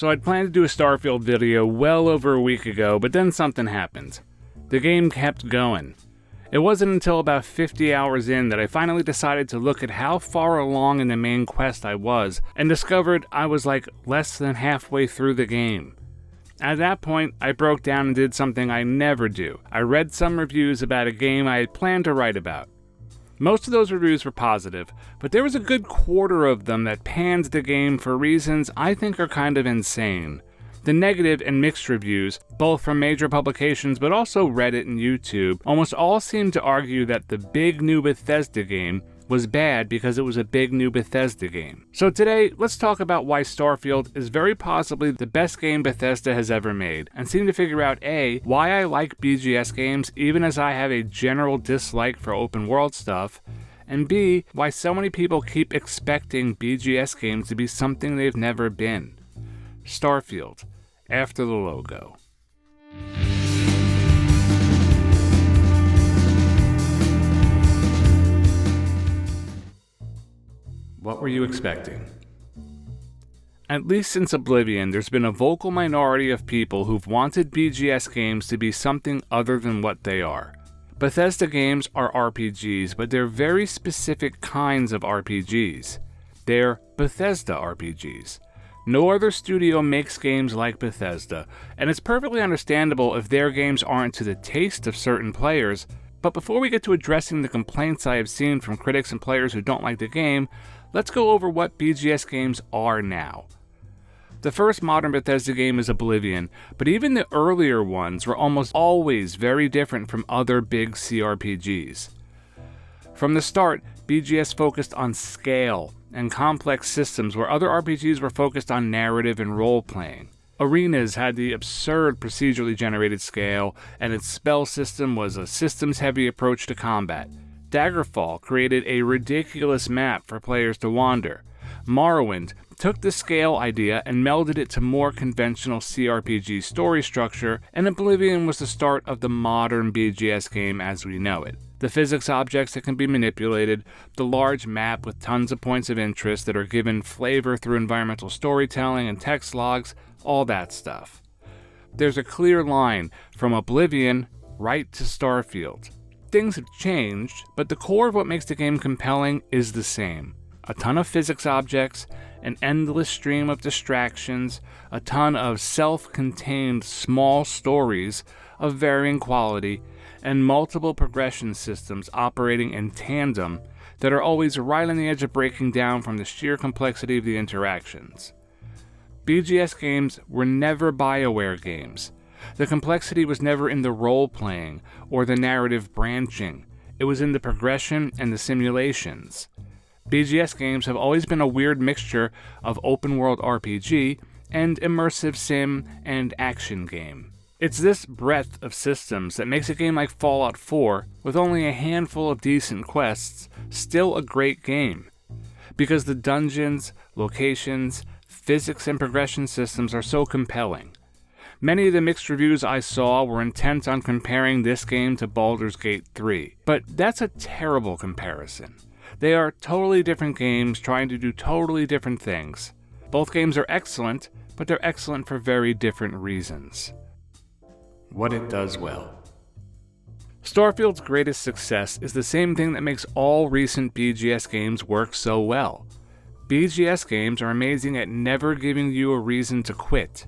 So I'd planned to do a Starfield video well over a week ago, but then something happened. The game kept going. It wasn't until about 50 hours in that I finally decided to look at how far along in the main quest I was, and discovered I was like less than halfway through the game. At that point, I broke down and did something I never do. I read some reviews about a game I had planned to write about. Most of those reviews were positive, but there was a good quarter of them that panned the game for reasons I think are kind of insane. The negative and mixed reviews, both from major publications but also Reddit and YouTube, almost all seem to argue that the big new Bethesda game was bad because it was a big new Bethesda game. So today, let's talk about why Starfield is very possibly the best game Bethesda has ever made, and seem to figure out A, why I like BGS games even as I have a general dislike for open world stuff, and B, why so many people keep expecting BGS games to be something they've never been. Starfield, after the logo. What were you expecting? At least since Oblivion, there's been a vocal minority of people who've wanted BGS games to be something other than what they are. Bethesda games are RPGs, but they're very specific kinds of RPGs. They're Bethesda RPGs. No other studio makes games like Bethesda, and it's perfectly understandable if their games aren't to the taste of certain players, but before we get to addressing the complaints I have seen from critics and players who don't like the game, let's go over what BGS games are now. The first modern Bethesda game is Oblivion, but even the earlier ones were almost always very different from other big CRPGs. From the start, BGS focused on scale and complex systems where other RPGs were focused on narrative and role-playing. Arenas had the absurd procedurally generated scale, and its spell system was a systems-heavy approach to combat. Daggerfall created a ridiculous map for players to wander. Morrowind took the scale idea and melded it to more conventional CRPG story structure, and Oblivion was the start of the modern BGS game as we know it. The physics objects that can be manipulated, the large map with tons of points of interest that are given flavor through environmental storytelling and text logs, all that stuff. There's a clear line from Oblivion right to Starfield. Things have changed, but the core of what makes the game compelling is the same. A ton of physics objects, an endless stream of distractions, a ton of self-contained small stories of varying quality, and multiple progression systems operating in tandem that are always right on the edge of breaking down from the sheer complexity of the interactions. BGS games were never BioWare games. The complexity was never in the role-playing or the narrative branching. It was in the progression and the simulations. BGS games have always been a weird mixture of open-world RPG and immersive sim and action game. It's this breadth of systems that makes a game like Fallout 4, with only a handful of decent quests, still a great game. Because the dungeons, locations, physics, and progression systems are so compelling. Many of the mixed reviews I saw were intent on comparing this game to Baldur's Gate 3, but that's a terrible comparison. They are totally different games trying to do totally different things. Both games are excellent, but they're excellent for very different reasons. What it does well. Starfield's greatest success is the same thing that makes all recent BGS games work so well. BGS games are amazing at never giving you a reason to quit.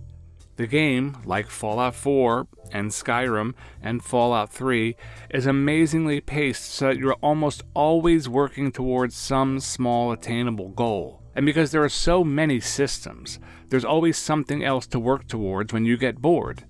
The game, like Fallout 4 and Skyrim and Fallout 3, is amazingly paced so that you're almost always working towards some small attainable goal. And because there are so many systems, there's always something else to work towards when you get bored.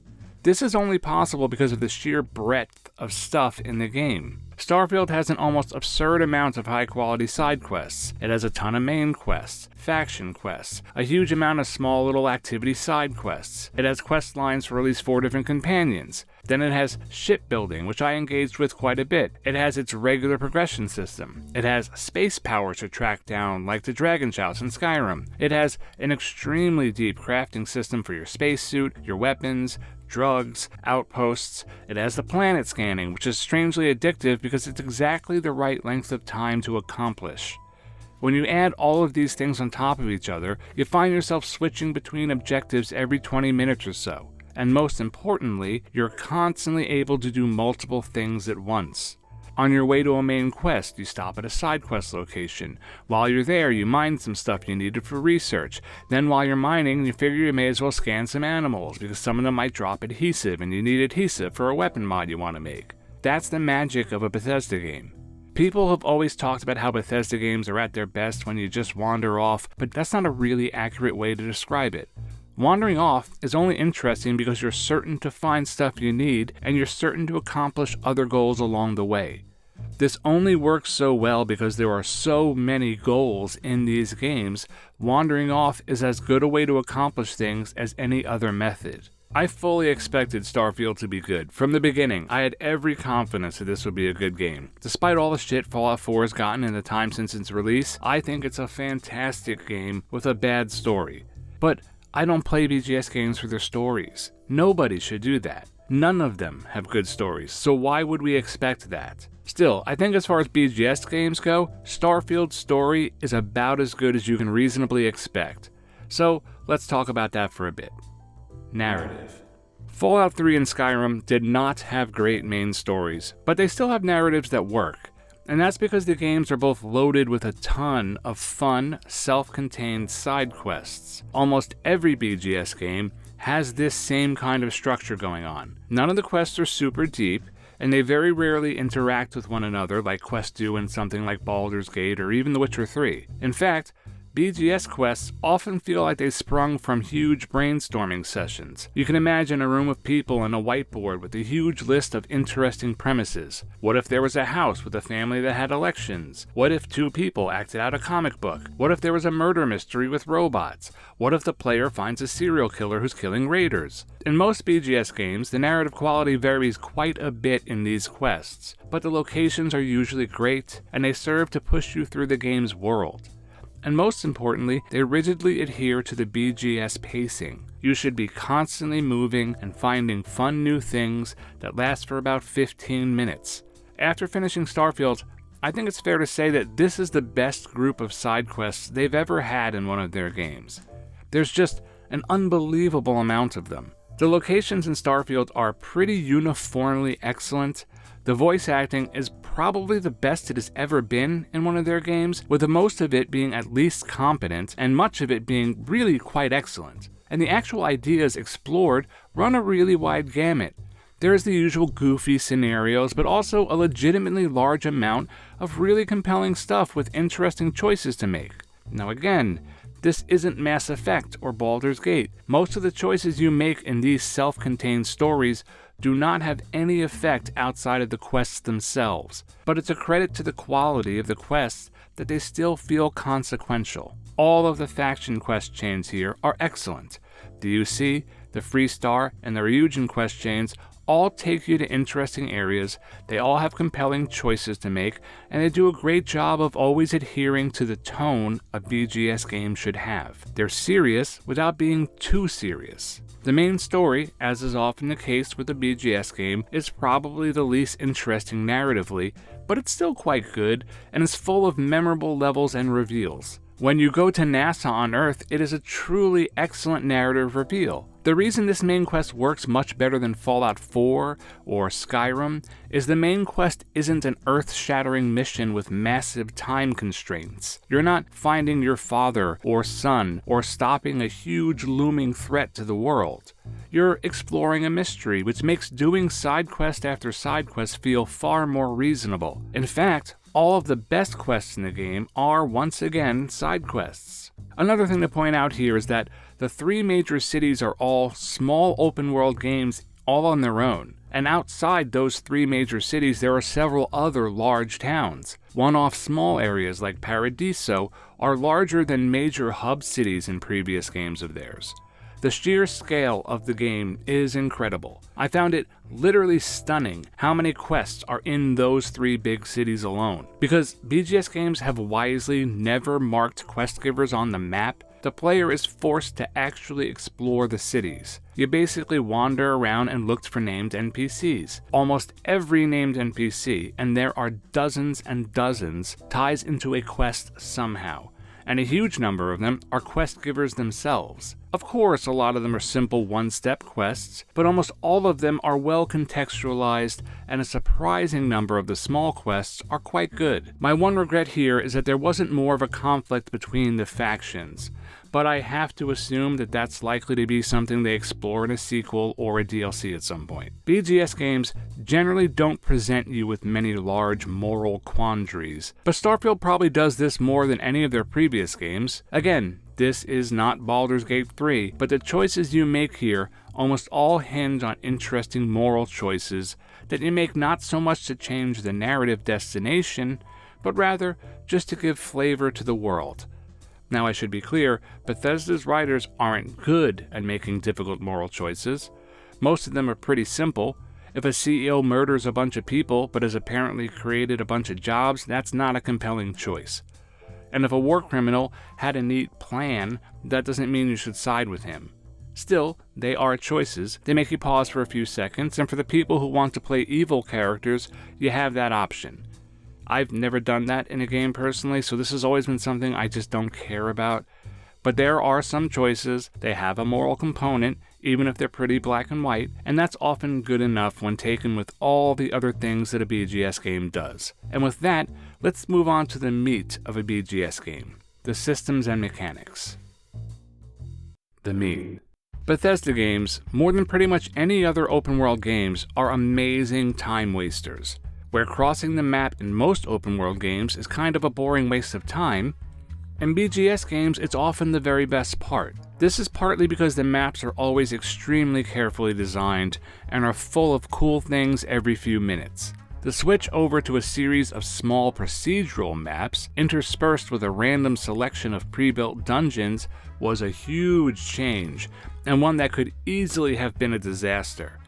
This is only possible because of the sheer breadth of stuff in the game. Starfield has an almost absurd amount of high-quality side quests. It has a ton of main quests, faction quests, a huge amount of small little activity side quests. It has quest lines for at least 4 different companions. Then it has shipbuilding, which I engaged with quite a bit. It has its regular progression system. It has space power to track down, like the Dragon Shouts in Skyrim. It has an extremely deep crafting system for your spacesuit, your weapons, drugs, outposts. It has the planet scanning, which is strangely addictive because it's exactly the right length of time to accomplish. When you add all of these things on top of each other, you find yourself switching between objectives every 20 minutes or so. And most importantly, you're constantly able to do multiple things at once. On your way to a main quest, you stop at a side quest location. While you're there, you mine some stuff you needed for research. Then while you're mining, you figure you may as well scan some animals, because some of them might drop adhesive, and you need adhesive for a weapon mod you want to make. That's the magic of a Bethesda game. People have always talked about how Bethesda games are at their best when you just wander off, but that's not a really accurate way to describe it. Wandering off is only interesting because you're certain to find stuff you need, and you're certain to accomplish other goals along the way. This only works so well because there are so many goals in these games. Wandering off is as good a way to accomplish things as any other method. I fully expected Starfield to be good. From the beginning, I had every confidence that this would be a good game. Despite all the shit Fallout 4 has gotten in the time since its release, I think it's a fantastic game with a bad story. But I don't play BGS games for their stories. Nobody should do that. None of them have good stories, so why would we expect that? Still, I think as far as BGS games go, Starfield's story is about as good as you can reasonably expect. So let's talk about that for a bit. Narrative. Fallout 3 and Skyrim did not have great main stories, but they still have narratives that work. And that's because the games are both loaded with a ton of fun, self-contained side quests. Almost every BGS game has this same kind of structure going on. None of the quests are super deep, and they very rarely interact with one another like quests do in something like Baldur's Gate or even The Witcher 3. In fact, BGS quests often feel like they sprung from huge brainstorming sessions. You can imagine a room of people and a whiteboard with a huge list of interesting premises. What if there was a house with a family that had elections? What if two people acted out a comic book? What if there was a murder mystery with robots? What if the player finds a serial killer who's killing raiders? In most BGS games, the narrative quality varies quite a bit in these quests, but the locations are usually great, and they serve to push you through the game's world. And most importantly, they rigidly adhere to the BGS pacing. You should be constantly moving and finding fun new things that last for about 15 minutes. After finishing Starfield, I think it's fair to say that this is the best group of side quests they've ever had in one of their games. There's just an unbelievable amount of them. The locations in Starfield are pretty uniformly excellent. The voice acting is probably the best it has ever been in one of their games, with the most of it being at least competent and much of it being really quite excellent. And the actual ideas explored run a really wide gamut. There is the usual goofy scenarios, but also a legitimately large amount of really compelling stuff with interesting choices to make. Now again, this isn't Mass Effect or Baldur's Gate. Most of the choices you make in these self-contained stories do not have any effect outside of the quests themselves, but it's a credit to the quality of the quests that they still feel consequential. All of the faction quest chains here are excellent. The UC, the Freestar, and the Ryujin quest chains all take you to interesting areas, they all have compelling choices to make, and they do a great job of always adhering to the tone a BGS game should have. They're serious without being too serious. The main story, as is often the case with a BGS game, is probably the least interesting narratively, but it's still quite good, and is full of memorable levels and reveals. When you go to NASA on Earth, it is a truly excellent narrative reveal. The reason this main quest works much better than Fallout 4 or Skyrim is the main quest isn't an earth-shattering mission with massive time constraints. You're not finding your father or son or stopping a huge looming threat to the world. You're exploring a mystery, which makes doing side quest after side quest feel far more reasonable. In fact, all of the best quests in the game are, once again, side quests. Another thing to point out here is that the three major cities are all small open-world games all on their own, and outside those three major cities there are several other large towns. One-off small areas like Paradiso are larger than major hub cities in previous games of theirs. The sheer scale of the game is incredible. I found it literally stunning how many quests are in those three big cities alone. Because BGS games have wisely never marked quest givers on the map, the player is forced to actually explore the cities. You basically wander around and look for named NPCs. Almost every named NPC, and there are dozens and dozens, ties into a quest somehow, and a huge number of them are quest givers themselves. Of course, a lot of them are simple one-step quests, but almost all of them are well contextualized, and a surprising number of the small quests are quite good. My one regret here is that there wasn't more of a conflict between the factions, but I have to assume that that's likely to be something they explore in a sequel or a DLC at some point. BGS games generally don't present you with many large moral quandaries, but Starfield probably does this more than any of their previous games. Again, this is not Baldur's Gate 3, but the choices you make here almost all hinge on interesting moral choices that you make not so much to change the narrative destination, but rather just to give flavor to the world. Now, I should be clear, Bethesda's writers aren't good at making difficult moral choices. Most of them are pretty simple. If a CEO murders a bunch of people but has apparently created a bunch of jobs, that's not a compelling choice. And if a war criminal had a neat plan, that doesn't mean you should side with him. Still, they are choices. They make you pause for a few seconds, and for the people who want to play evil characters, you have that option. I've never done that in a game personally, so this has always been something I just don't care about. But there are some choices, they have a moral component, even if they're pretty black and white, and that's often good enough when taken with all the other things that a BGS game does. And with that, let's move on to the meat of a BGS game, the systems and mechanics. The meat. Bethesda games, more than pretty much any other open-world games, are amazing time wasters. Where crossing the map in most open-world games is kind of a boring waste of time, in BGS games it's often the very best part. This is partly because the maps are always extremely carefully designed and are full of cool things every few minutes. The switch over to a series of small procedural maps, interspersed with a random selection of pre-built dungeons, was a huge change, and one that could easily have been a disaster.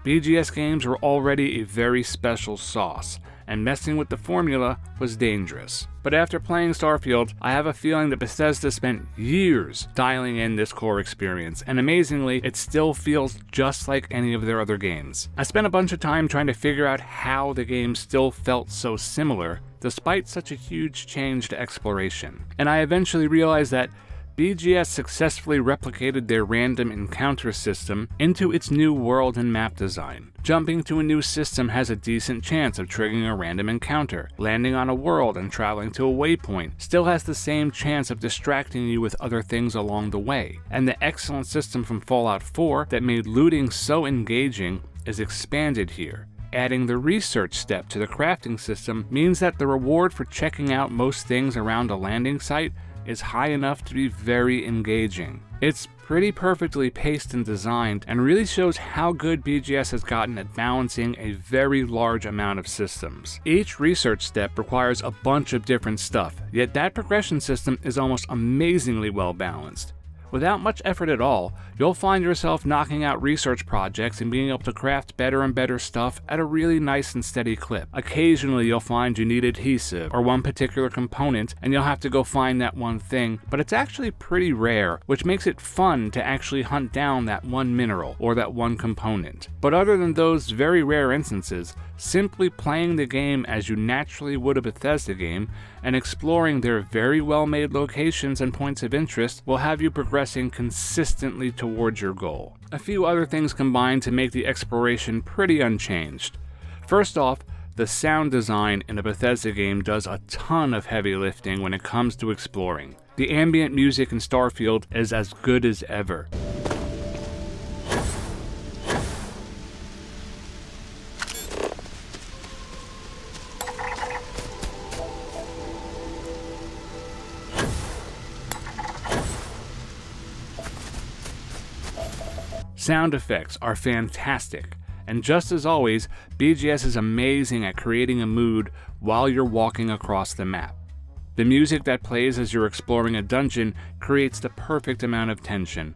BGS games were already a very special sauce, and messing with the formula was dangerous. But after playing Starfield, I have a feeling that Bethesda spent years dialing in this core experience, and amazingly, it still feels just like any of their other games. I spent a bunch of time trying to figure out how the game still felt so similar, despite such a huge change to exploration. And I eventually realized that BGS successfully replicated their random encounter system into its new world and map design. Jumping to a new system has a decent chance of triggering a random encounter. Landing on a world and traveling to a waypoint still has the same chance of distracting you with other things along the way. And the excellent system from Fallout 4 that made looting so engaging is expanded here. Adding the research step to the crafting system means that the reward for checking out most things around a landing site is high enough to be very engaging. It's pretty perfectly paced and designed, and really shows how good BGS has gotten at balancing a very large amount of systems. Each research step requires a bunch of different stuff, yet that progression system is almost amazingly well balanced. Without much effort at all, you'll find yourself knocking out research projects and being able to craft better and better stuff at a really nice and steady clip. Occasionally you'll find you need adhesive or one particular component and you'll have to go find that one thing, but it's actually pretty rare, which makes it fun to actually hunt down that one mineral or that one component. But other than those very rare instances, simply playing the game as you naturally would a Bethesda game and exploring their very well-made locations and points of interest will have you progressing consistently towards your goal. A few other things combine to make the exploration pretty unchanged. First off, the sound design in a Bethesda game does a ton of heavy lifting when it comes to exploring. The ambient music in Starfield is as good as ever. Sound effects are fantastic, and just as always, BGS is amazing at creating a mood while you're walking across the map. The music that plays as you're exploring a dungeon creates the perfect amount of tension.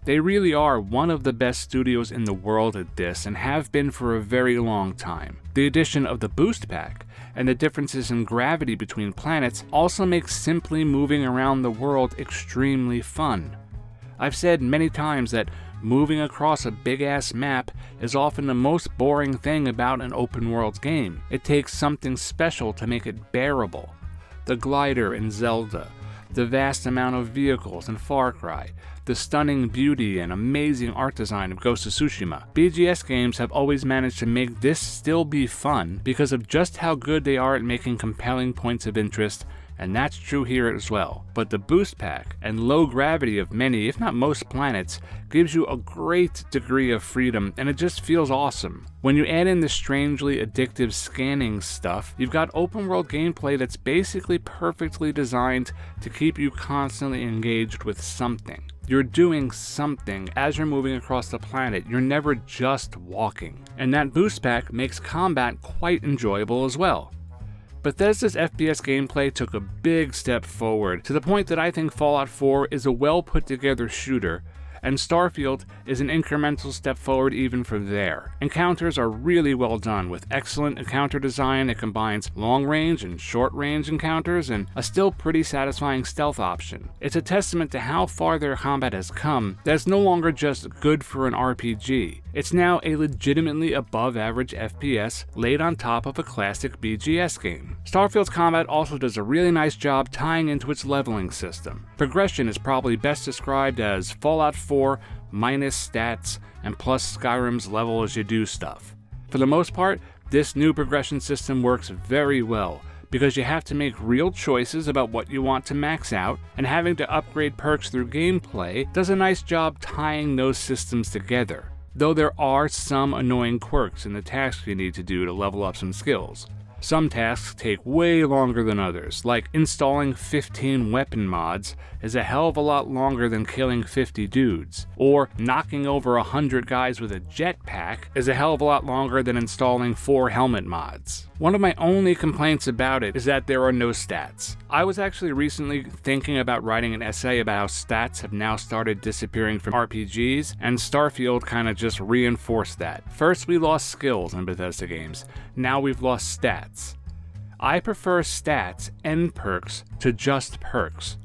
They really are one of the best studios in the world at this and have been for a very long time. The addition of the boost pack and the differences in gravity between planets also makes simply moving around the world extremely fun. I've said many times that moving across a big-ass map is often the most boring thing about an open-world game. It takes something special to make it bearable. The glider in Zelda, the vast amount of vehicles in Far Cry, the stunning beauty and amazing art design of Ghost of Tsushima. BGS games have always managed to make this still be fun because of just how good they are at making compelling points of interest, and that's true here as well. But the boost pack and low gravity of many, if not most planets, gives you a great degree of freedom, and it just feels awesome. When you add in the strangely addictive scanning stuff, you've got open world gameplay that's basically perfectly designed to keep you constantly engaged with something. You're doing something as you're moving across the planet. You're never just walking. And that boost pack makes combat quite enjoyable as well. Bethesda's FPS gameplay took a big step forward, to the point that I think Fallout 4 is a well put together shooter, and Starfield is an incremental step forward even from there. Encounters are really well done, with excellent encounter design that combines long-range and short-range encounters and a still pretty satisfying stealth option. It's a testament to how far their combat has come that it's no longer just good for an RPG. It's now a legitimately above-average FPS laid on top of a classic BGS game. Starfield's combat also does a really nice job tying into its leveling system. Progression is probably best described as Fallout 4 minus stats and plus Skyrim's level as you do stuff. For the most part, this new progression system works very well, because you have to make real choices about what you want to max out, and having to upgrade perks through gameplay does a nice job tying those systems together. Though there are some annoying quirks in the tasks you need to do to level up some skills. Some tasks take way longer than others, like installing 15 weapon mods is a hell of a lot longer than killing 50 dudes, or knocking over 100 guys with a jetpack is a hell of a lot longer than installing 4 helmet mods. One of my only complaints about it is that there are no stats. I was actually recently thinking about writing an essay about how stats have now started disappearing from RPGs, and Starfield kinda just reinforced that. First we lost skills in Bethesda games, now we've lost stats. I prefer stats and perks to just perks.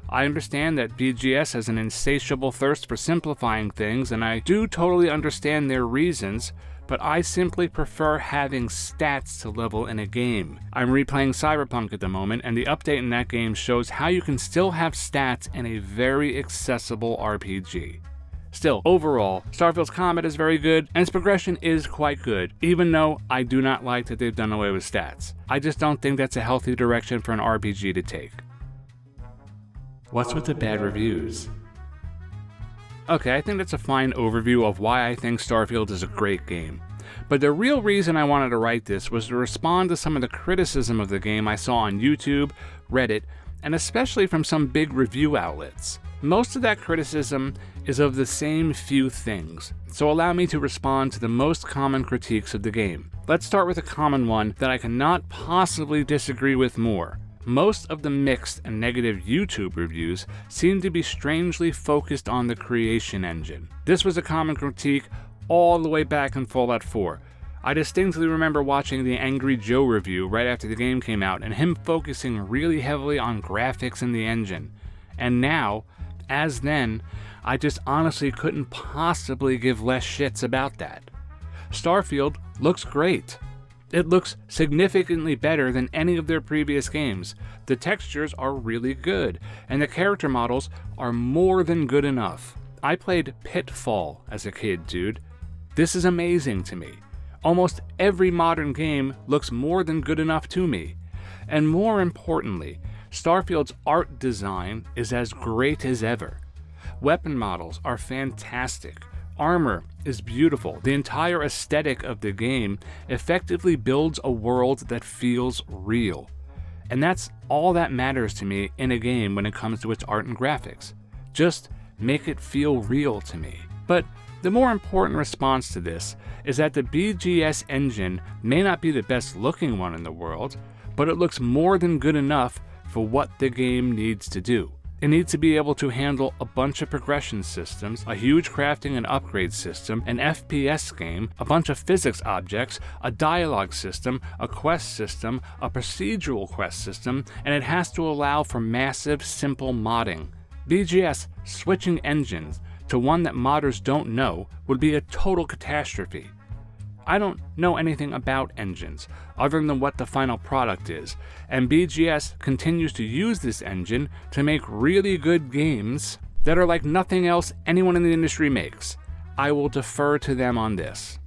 I understand that BGS has an insatiable thirst for simplifying things, and I do totally understand their reasons, but I simply prefer having stats to level in a game. I'm replaying Cyberpunk at the moment, and the update in that game shows how you can still have stats in a very accessible RPG. Still, overall, Starfield's combat is very good, and its progression is quite good, even though I do not like that they've done away with stats. I just don't think that's a healthy direction for an RPG to take. What's with the bad reviews? Okay, I think that's a fine overview of why I think Starfield is a great game. But the real reason I wanted to write this was to respond to some of the criticism of the game I saw on YouTube, Reddit, and especially from some big review outlets. Most of that criticism is of the same few things, so allow me to respond to the most common critiques of the game. Let's start with a common one that I cannot possibly disagree with more. Most of the mixed and negative YouTube reviews seem to be strangely focused on the creation engine. This was a common critique all the way back in Fallout 4. I distinctly remember watching the Angry Joe review right after the game came out and him focusing really heavily on graphics in the engine. And now, as then, I just honestly couldn't possibly give less shits about that. Starfield looks great. It looks significantly better than any of their previous games. The textures are really good, and the character models are more than good enough. I played Pitfall as a kid, dude. This is amazing to me. Almost every modern game looks more than good enough to me. And more importantly, Starfield's art design is as great as ever. Weapon models are fantastic. Armor is beautiful. The entire aesthetic of the game effectively builds a world that feels real. And that's all that matters to me in a game when it comes to its art and graphics. Just make it feel real to me. But the more important response to this is that the BGS engine may not be the best looking one in the world, but it looks more than good enough for what the game needs to do. It needs to be able to handle a bunch of progression systems, a huge crafting and upgrade system, an FPS game, a bunch of physics objects, a dialogue system, a quest system, a procedural quest system, and it has to allow for massive, simple modding. BGS switching engines to one that modders don't know would be a total catastrophe. I don't know anything about engines, other than what the final product is, and BGS continues to use this engine to make really good games that are like nothing else anyone in the industry makes. I will defer to them on this.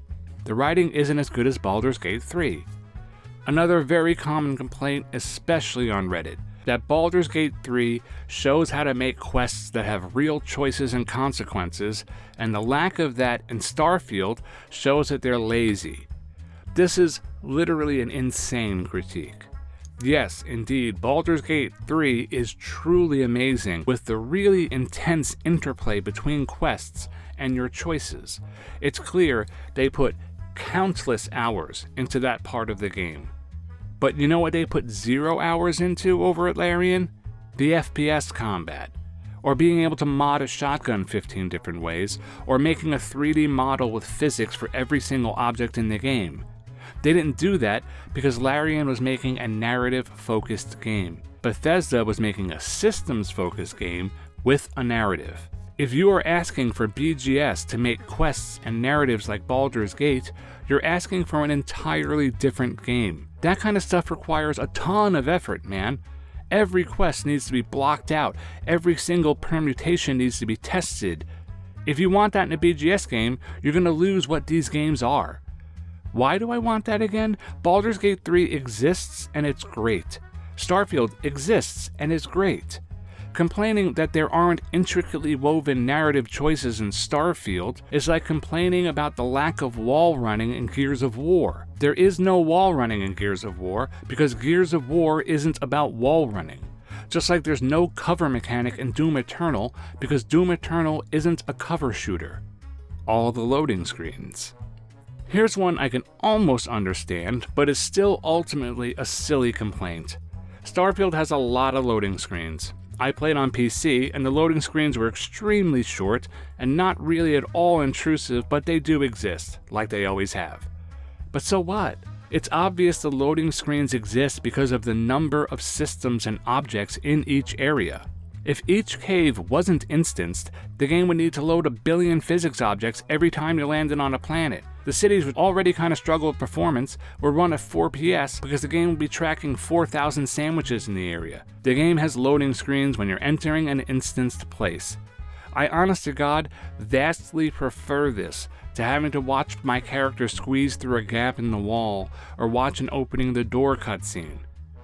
The writing isn't as good as Baldur's Gate 3. Another very common complaint, especially on Reddit, that Baldur's Gate 3 shows how to make quests that have real choices and consequences, and the lack of that in Starfield shows that they're lazy. This is literally an insane critique. Yes, indeed, Baldur's Gate 3 is truly amazing with the really intense interplay between quests and your choices. It's clear they put countless hours into that part of the game. But you know what they put 0 hours into over at Larian? The FPS combat. Or being able to mod a shotgun 15 different ways, or making a 3D model with physics for every single object in the game. They didn't do that because Larian was making a narrative-focused game. Bethesda was making a systems-focused game with a narrative. If you are asking for BGS to make quests and narratives like Baldur's Gate, you're asking for an entirely different game. That kind of stuff requires a ton of effort, man. Every quest needs to be blocked out. Every single permutation needs to be tested. If you want that in a BGS game, you're going to lose what these games are. Why do I want that again? Baldur's Gate 3 exists and it's great. Starfield exists and is great. Complaining that there aren't intricately woven narrative choices in Starfield is like complaining about the lack of wall running in Gears of War. There is no wall running in Gears of War because Gears of War isn't about wall running. Just like there's no cover mechanic in Doom Eternal because Doom Eternal isn't a cover shooter. All the loading screens. Here's one I can almost understand, but is still ultimately a silly complaint. Starfield has a lot of loading screens. I played on PC, and the loading screens were extremely short and not really at all intrusive, but they do exist, like they always have. But so what? It's obvious the loading screens exist because of the number of systems and objects in each area. If each cave wasn't instanced, the game would need to load 1 billion physics objects every time you landed on a planet. The cities would already kind of struggle with performance, would run at 4 PS because the game would be tracking 4,000 sandwiches in the area. The game has loading screens when you're entering an instanced place. I honest to God vastly prefer this to having to watch my character squeeze through a gap in the wall or watch an opening the door cutscene.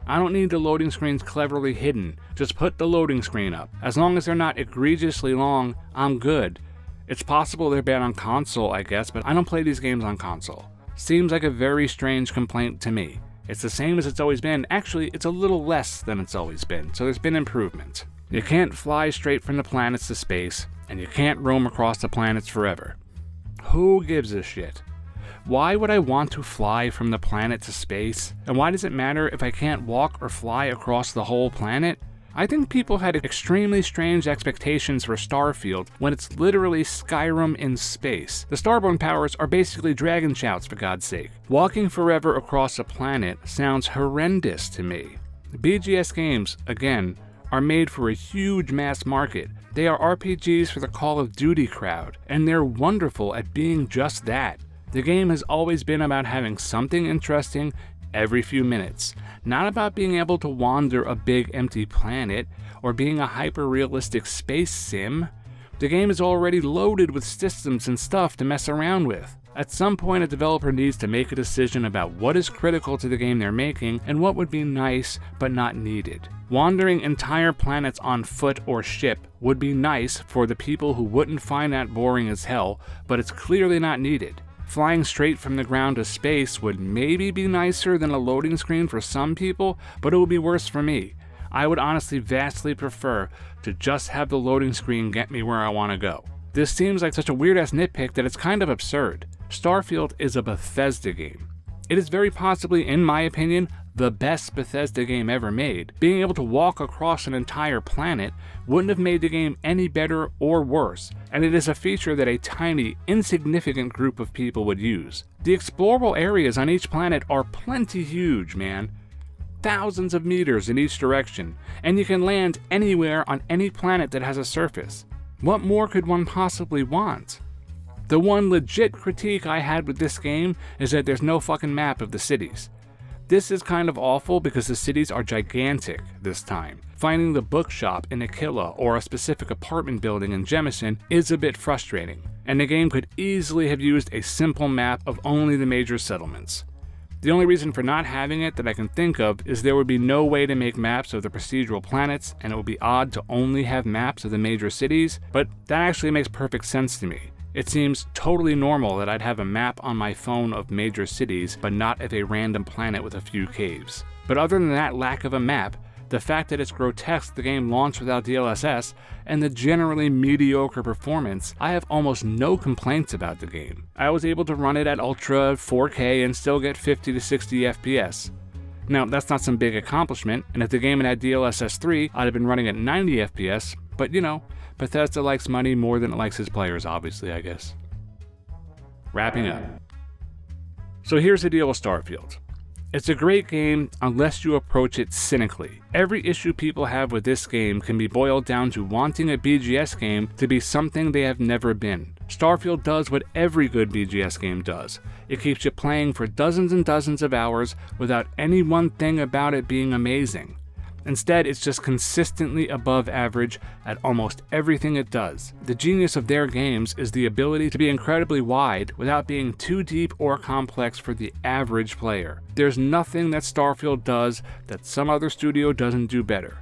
I don't need the loading screens cleverly hidden, just put the loading screen up. As long as they're not egregiously long, I'm good. It's possible they're bad on console, I guess, but I don't play these games on console. Seems like a very strange complaint to me. It's the same as it's always been. Actually, it's a little less than it's always been, so there's been improvement. You can't fly straight from the planets to space, and you can't roam across the planets forever. Who gives a shit? Why would I want to fly from the planet to space? And why does it matter if I can't walk or fly across the whole planet? I think people had extremely strange expectations for Starfield when it's literally Skyrim in space. The Starborn powers are basically dragon shouts, for God's sake. Walking forever across a planet sounds horrendous to me. BGS games, again, are made for a huge mass market. They are RPGs for the Call of Duty crowd, and they're wonderful at being just that. The game has always been about having something interesting every few minutes, not about being able to wander a big empty planet or being a hyper-realistic space sim. The game is already loaded with systems and stuff to mess around with. At some point, a developer needs to make a decision about what is critical to the game they're making and what would be nice but not needed. Wandering entire planets on foot or ship would be nice for the people who wouldn't find that boring as hell, but it's clearly not needed. Flying straight from the ground to space would maybe be nicer than a loading screen for some people, but it would be worse for me. I would honestly vastly prefer to just have the loading screen get me where I want to go. This seems like such a weird-ass nitpick that it's kind of absurd. Starfield is a Bethesda game. It is very possibly, in my opinion, the best Bethesda game ever made, being able to walk across an entire planet wouldn't have made the game any better or worse, and it is a feature that a tiny, insignificant group of people would use. The explorable areas on each planet are plenty huge, man. Thousands of meters in each direction, and you can land anywhere on any planet that has a surface. What more could one possibly want? The one legit critique I had with this game is that there's no fucking map of the cities. This is kind of awful because the cities are gigantic this time. Finding the bookshop in Aquila or a specific apartment building in Jemison is a bit frustrating, and the game could easily have used a simple map of only the major settlements. The only reason for not having it that I can think of is there would be no way to make maps of the procedural planets, and it would be odd to only have maps of the major cities, but that actually makes perfect sense to me. It seems totally normal that I'd have a map on my phone of major cities, but not of a random planet with a few caves. But other than that lack of a map, the fact that it's grotesque the game launched without DLSS, and the generally mediocre performance, I have almost no complaints about the game. I was able to run it at Ultra 4K and still get 50 to 60 FPS. Now, that's not some big accomplishment, and if the game had DLSS 3, I'd have been running at 90 FPS, but you know, Bethesda likes money more than it likes its players, obviously, I guess. Wrapping up. So here's the deal with Starfield. It's a great game unless you approach it cynically. Every issue people have with this game can be boiled down to wanting a BGS game to be something they have never been. Starfield does what every good BGS game does. It keeps you playing for dozens and dozens of hours without any one thing about it being amazing. Instead, it's just consistently above average at almost everything it does. The genius of their games is the ability to be incredibly wide without being too deep or complex for the average player. There's nothing that Starfield does that some other studio doesn't do better.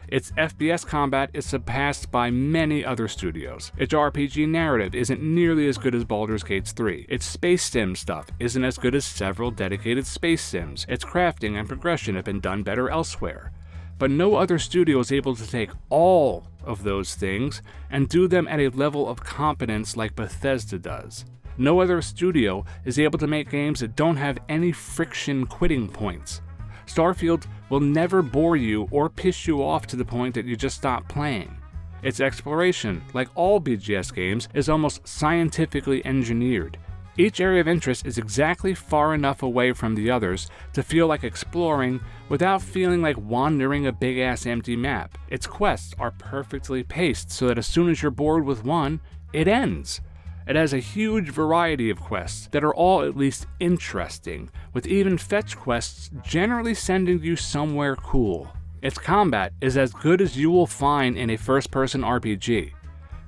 Its FPS combat is surpassed by many other studios. Its RPG narrative isn't nearly as good as Baldur's Gate 3. Its space sim stuff isn't as good as several dedicated space sims. Its crafting and progression have been done better elsewhere. But no other studio is able to take all of those things and do them at a level of competence like Bethesda does. No other studio is able to make games that don't have any friction quitting points. Starfield will never bore you or piss you off to the point that you just stop playing. Its exploration, like all BGS games, is almost scientifically engineered. Each area of interest is exactly far enough away from the others to feel like exploring without feeling like wandering a big-ass empty map. Its quests are perfectly paced so that as soon as you're bored with one, it ends. It has a huge variety of quests that are all at least interesting, with even fetch quests generally sending you somewhere cool. Its combat is as good as you will find in a first-person RPG.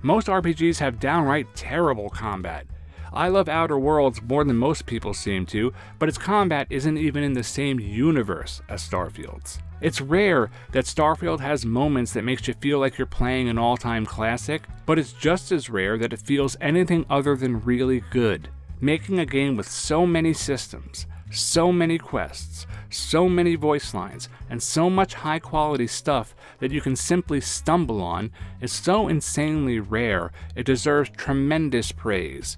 Most RPGs have downright terrible combat. I love Outer Worlds more than most people seem to, but its combat isn't even in the same universe as Starfield's. It's rare that Starfield has moments that makes you feel like you're playing an all-time classic, but it's just as rare that it feels anything other than really good. Making a game with so many systems, so many quests, so many voice lines, and so much high-quality stuff that you can simply stumble on is so insanely rare, it deserves tremendous praise.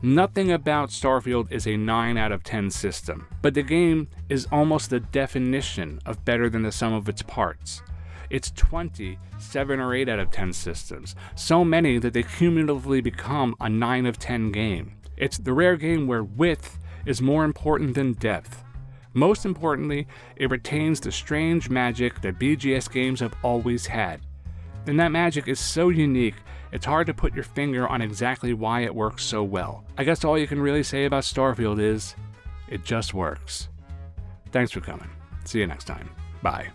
Nothing about Starfield is a 9 out of 10 system, but the game is almost the definition of better than the sum of its parts. It's 20 7 or 8 out of 10 systems, so many that they cumulatively become a 9 of 10 game. It's the rare game where width is more important than depth. Most importantly, it retains the strange magic that BGS games have always had. And that magic is so unique, it's hard to put your finger on exactly why it works so well. I guess all you can really say about Starfield is, it just works. Thanks for coming. See you next time. Bye.